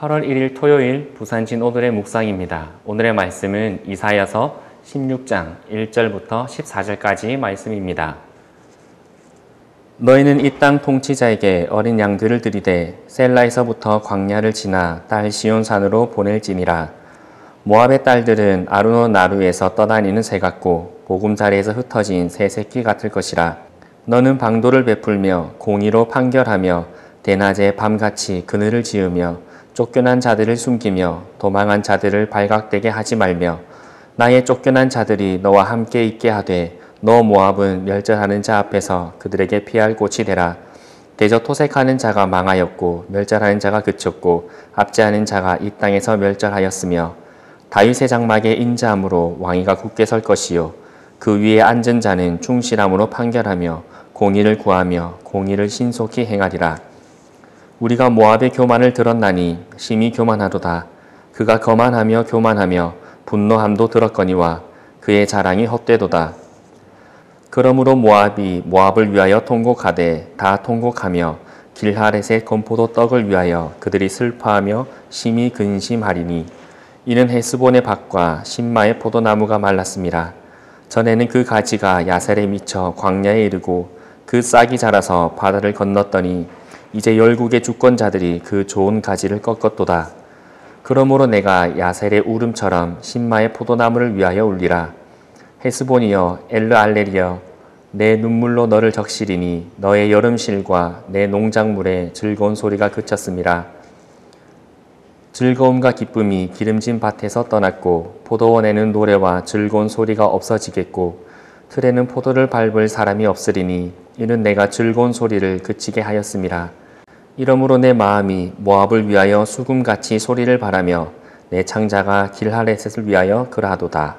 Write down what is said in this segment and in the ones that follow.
8월 1일 토요일 부산진 오늘의 묵상입니다. 오늘의 말씀은 이사야서 16장 1절부터 14절까지 말씀입니다. 너희는 이 땅 통치자에게 어린 양들을 들이되 셀라에서부터 광야를 지나 딸 시온산으로 보낼지니라. 모압의 딸들은 아르노나루에서 떠다니는 새 같고 보금자리에서 흩어진 새 새끼 같을 것이라. 너는 방도를 베풀며 공의로 판결하며 대낮에 밤같이 그늘을 지으며 쫓겨난 자들을 숨기며 도망한 자들을 발각되게 하지 말며 나의 쫓겨난 자들이 너와 함께 있게 하되 너 모압은 멸절하는 자 앞에서 그들에게 피할 곳이 되라. 대저 토색하는 자가 망하였고 멸절하는 자가 그쳤고 압제하는 자가 이 땅에서 멸절하였으며 다윗의 장막에 인자함으로 왕위가 굳게 설 것이요 그 위에 앉은 자는 충실함으로 판결하며 공의를 구하며 공의를 신속히 행하리라. 우리가 모압의 교만을 들었나니 심히 교만하도다. 그가 거만하며 교만하며 분노함도 들었거니와 그의 자랑이 헛되도다. 그러므로 모압이 모압을 위하여 통곡하되 다 통곡하며 길하렛의 건포도 떡을 위하여 그들이 슬퍼하며 심히 근심하리니 이는 헤스본의 밭과 신마의 포도나무가 말랐습니다. 전에는 그 가지가 야셀에 미쳐 광야에 이르고 그 싹이 자라서 바다를 건넜더니 이제 열국의 주권자들이 그 좋은 가지를 꺾었도다. 그러므로 내가 야셀의 울음처럼 신마의 포도나무를 위하여 울리라. 헤스본이여 엘르알레리여 내 눈물로 너를 적시리니 너의 여름실과 내 농작물의 즐거운 소리가 그쳤습니다. 즐거움과 기쁨이 기름진 밭에서 떠났고 포도원에는 노래와 즐거운 소리가 없어지겠고 틀에는 포도를 밟을 사람이 없으리니 이는 내가 즐거운 소리를 그치게 하였습니다. 이러므로 내 마음이 모압을 위하여 수금같이 소리를 바라며 내 창자가 길하렛을 위하여 그러하도다.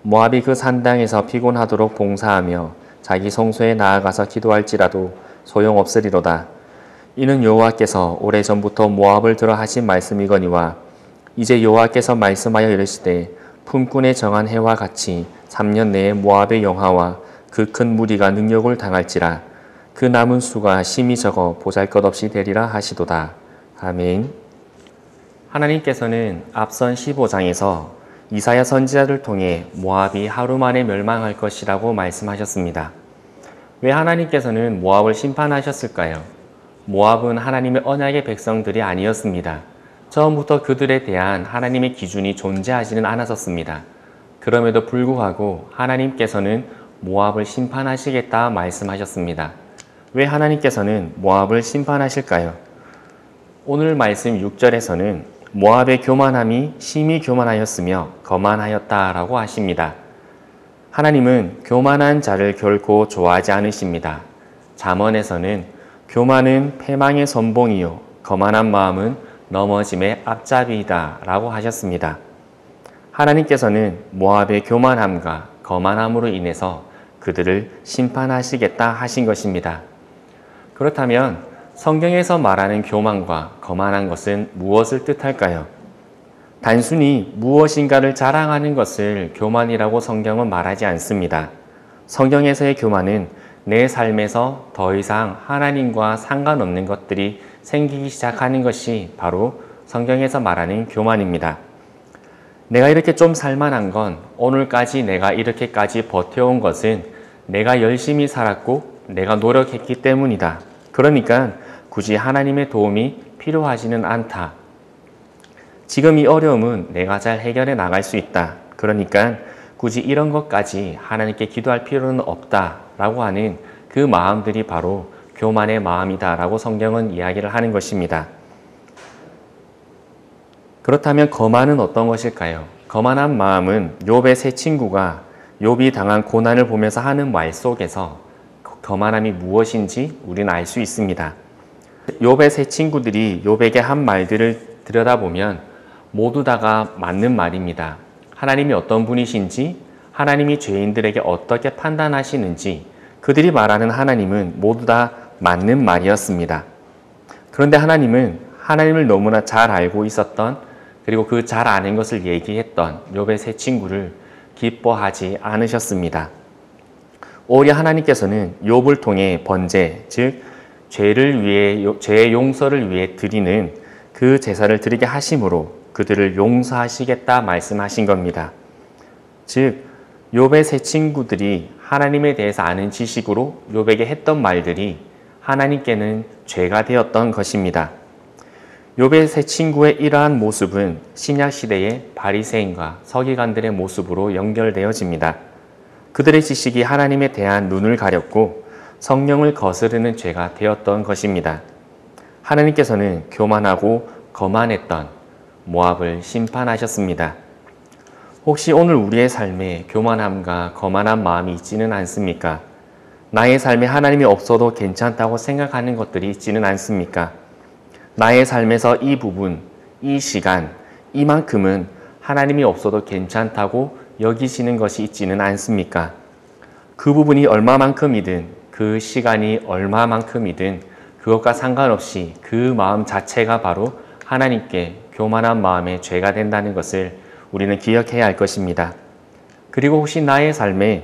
모압이 그 산당에서 피곤하도록 봉사하며 자기 성소에 나아가서 기도할지라도 소용없으리로다. 이는 여호와께서 오래전부터 모압을 들어 하신 말씀이거니와 이제 여호와께서 말씀하여 이르시되 품꾼의 정한 해와 같이 3년 내에 모압의 영하와 그 큰 무리가 능욕을 당할지라. 그 남은 수가 심히 적어 보잘것없이 되리라 하시도다. 아멘. 하나님께서는 앞선 15장에서 이사야 선지자를 통해 모압이 하루 만에 멸망할 것이라고 말씀하셨습니다. 왜 하나님께서는 모압을 심판하셨을까요? 모압은 하나님의 언약의 백성들이 아니었습니다. 처음부터 그들에 대한 하나님의 기준이 존재하지는 않았었습니다. 그럼에도 불구하고 하나님께서는 모압을 심판하시겠다 말씀하셨습니다. 왜 하나님께서는 모압을 심판하실까요? 오늘 말씀 6절에서는 모압의 교만함이 심히 교만하였으며 거만하였다라고 하십니다. 하나님은 교만한 자를 결코 좋아하지 않으십니다. 잠언에서는 교만은 패망의 선봉이요 거만한 마음은 넘어짐의 앞잡이이다 라고 하셨습니다. 하나님께서는 모압의 교만함과 거만함으로 인해서 그들을 심판하시겠다 하신 것입니다. 그렇다면 성경에서 말하는 교만과 거만한 것은 무엇을 뜻할까요? 단순히 무엇인가를 자랑하는 것을 교만이라고 성경은 말하지 않습니다. 성경에서의 교만은 내 삶에서 더 이상 하나님과 상관없는 것들이 생기기 시작하는 것이 바로 성경에서 말하는 교만입니다. 내가 이렇게 좀 살만한 건 오늘까지 내가 이렇게까지 버텨온 것은 내가 열심히 살았고 내가 노력했기 때문이다. 그러니까 굳이 하나님의 도움이 필요하지는 않다. 지금 이 어려움은 내가 잘 해결해 나갈 수 있다. 그러니까 굳이 이런 것까지 하나님께 기도할 필요는 없다 라고 하는 그 마음들이 바로 교만의 마음이다 라고 성경은 이야기를 하는 것입니다. 그렇다면 거만은 어떤 것일까요? 거만한 마음은 욥의 세 친구가 욥이 당한 고난을 보면서 하는 말 속에서 거만함이 무엇인지 우리는 알 수 있습니다. 욥의 세 친구들이 욥에게 한 말들을 들여다보면 모두 다가 맞는 말입니다. 하나님이 어떤 분이신지, 하나님이 죄인들에게 어떻게 판단하시는지 그들이 말하는 하나님은 모두 다 맞는 말이었습니다. 그런데 하나님은 하나님을 너무나 잘 알고 있었던 그리고 그 잘 아는 것을 얘기했던 욥의 세 친구를 기뻐하지 않으셨습니다. 오히려 하나님께서는 욥을 통해 번제, 즉 죄를 위해 죄의 용서를 위해 드리는 그 제사를 드리게 하심으로 그들을 용서하시겠다 말씀하신 겁니다. 즉 욥의 세 친구들이 하나님에 대해서 아는 지식으로 욥에게 했던 말들이 하나님께는 죄가 되었던 것입니다. 욥의 세 친구의 이러한 모습은 신약 시대의 바리새인과 서기관들의 모습으로 연결되어집니다. 그들의 지식이 하나님에 대한 눈을 가렸고 성령을 거스르는 죄가 되었던 것입니다. 하나님께서는 교만하고 거만했던 모압을 심판하셨습니다. 혹시 오늘 우리의 삶에 교만함과 거만한 마음이 있지는 않습니까? 나의 삶에 하나님이 없어도 괜찮다고 생각하는 것들이 있지는 않습니까? 나의 삶에서 이 부분, 이 시간, 이만큼은 하나님이 없어도 괜찮다고 여기시는 것이 있지는 않습니까? 그 부분이 얼마만큼이든 그 시간이 얼마만큼이든 그것과 상관없이 그 마음 자체가 바로 하나님께 교만한 마음의 죄가 된다는 것을 우리는 기억해야 할 것입니다. 그리고 혹시 나의 삶에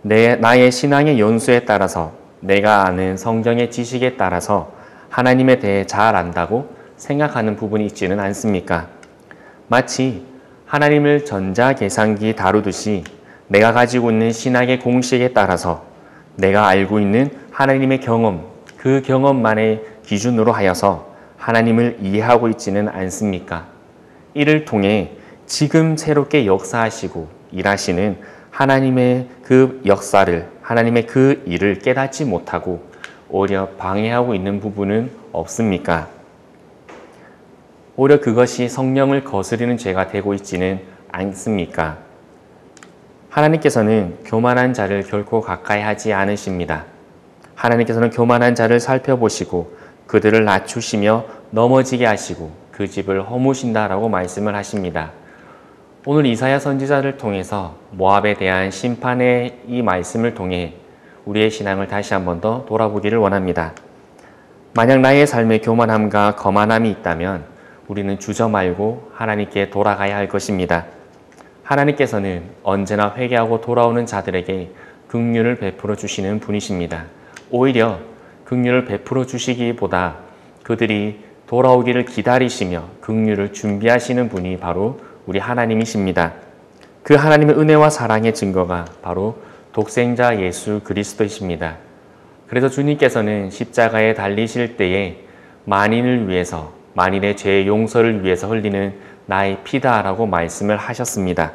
나의 신앙의 연수에 따라서 내가 아는 성경의 지식에 따라서 하나님에 대해 잘 안다고 생각하는 부분이 있지는 않습니까? 마치 하나님을 전자계산기 다루듯이 내가 가지고 있는 신학의 공식에 따라서 내가 알고 있는 하나님의 경험, 그 경험만의 기준으로 하여서 하나님을 이해하고 있지는 않습니까? 이를 통해 지금 새롭게 역사하시고 일하시는 하나님의 그 역사를, 하나님의 그 일을 깨닫지 못하고 오히려 방해하고 있는 부분은 없습니까? 오히려 그것이 성령을 거스르는 죄가 되고 있지는 않습니까? 하나님께서는 교만한 자를 결코 가까이 하지 않으십니다. 하나님께서는 교만한 자를 살펴보시고 그들을 낮추시며 넘어지게 하시고 그 집을 허무신다라고 말씀을 하십니다. 오늘 이사야 선지자를 통해서 모압에 대한 심판의 이 말씀을 통해 우리의 신앙을 다시 한 번 더 돌아보기를 원합니다. 만약 나의 삶에 교만함과 거만함이 있다면 우리는 주저 말고 하나님께 돌아가야 할 것입니다. 하나님께서는 언제나 회개하고 돌아오는 자들에게 긍휼을 베풀어 주시는 분이십니다. 오히려 긍휼을 베풀어 주시기보다 그들이 돌아오기를 기다리시며 긍휼을 준비하시는 분이 바로 우리 하나님이십니다. 그 하나님의 은혜와 사랑의 증거가 바로 독생자 예수 그리스도이십니다. 그래서 주님께서는 십자가에 달리실 때에 만인을 위해서, 만인의 죄의 용서를 위해서 흘리는 나의 피다라고 말씀을 하셨습니다.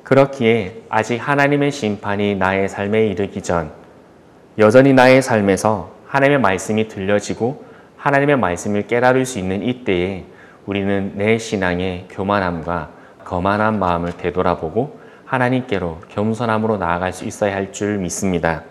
그렇기에 아직 하나님의 심판이 나의 삶에 이르기 전 여전히 나의 삶에서 하나님의 말씀이 들려지고 하나님의 말씀을 깨달을 수 있는 이때에 우리는 내 신앙의 교만함과 거만한 마음을 되돌아보고 하나님께로 겸손함으로 나아갈 수 있어야 할 줄 믿습니다.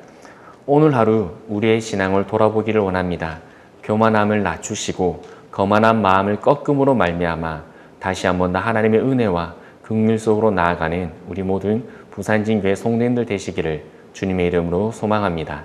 오늘 하루 우리의 신앙을 돌아보기를 원합니다. 교만함을 낮추시고 거만한 마음을 꺾음으로 말미암아 다시 한번 더 하나님의 은혜와 긍휼 속으로 나아가는 우리 모든 부산진교회 성도님들 되시기를 주님의 이름으로 소망합니다.